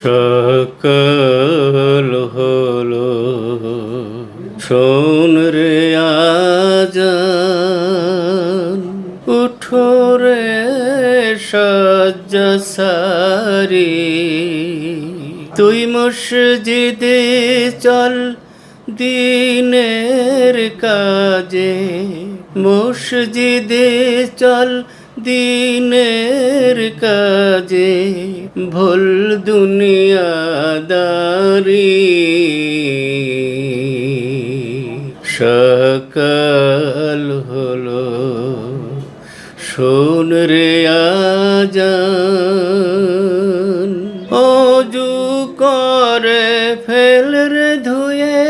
সকাল হলো, শোন রে আজান, উঠো রে শয্যা সারি, তুই মসজিদে চল দিনের কাজে, মসজিদে চল দিনের কাজে, ভুল দুনিয়াদারি। সকাল হলো, শোন রে আজান, অজু করে ফেল রে ধুয়ে,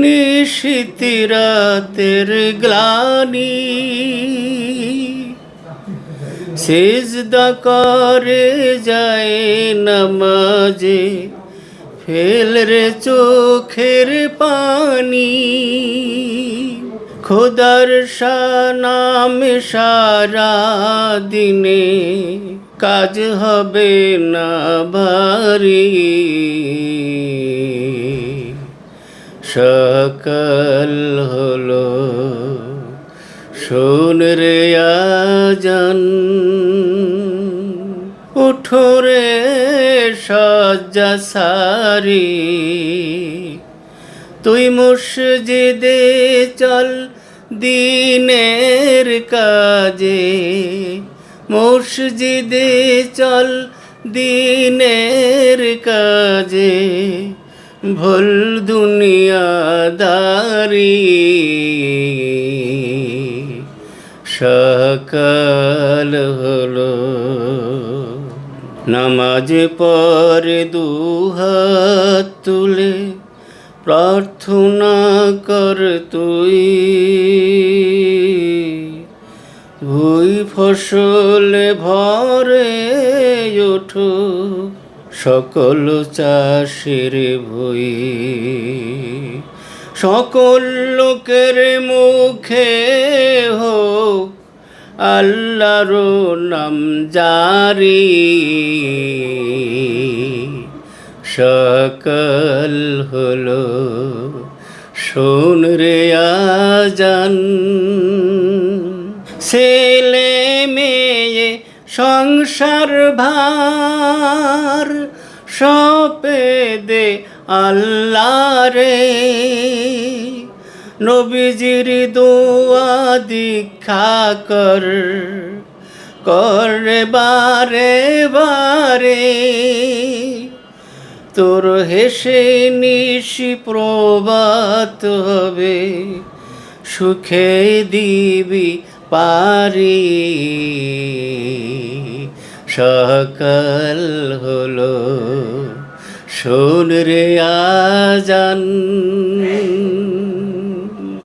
নিশিতি রাতের গ্লানি, সিজদা করে যায় নামাজে, ফেল রে চোখের পানি, খোদার নামে সারা দিনে কাজ হবে না ভারী। সকাল হলো, শোন রে আজান, উঠো রে শয্যা সারি, তুই মসজিদে চল দিনের কাজে, মসজিদে চল দিনের কাজে, ভুল দুনিয়াদারি। সকাল হলো, নামাজ পড়ে দুহাত তুলে প্রার্থনা কর তুই, ভুই ফসলে ভরে ওঠো সকল চাষের ভুই, সকল লোকের মুখে হোক আল্লাহর নাম জারি। সকাল হলো, শোন রে আজান, ছেলে মেয়ে সংসার ভার সপে দে আল্লাহ রে, নবীজির দোয়া দীক্ষা কর, করে বারে বারে, তোর হেসে নিশি প্রভাত হবে, সুখে দিবি পারি। সকাল হলো, শোন রে আজান।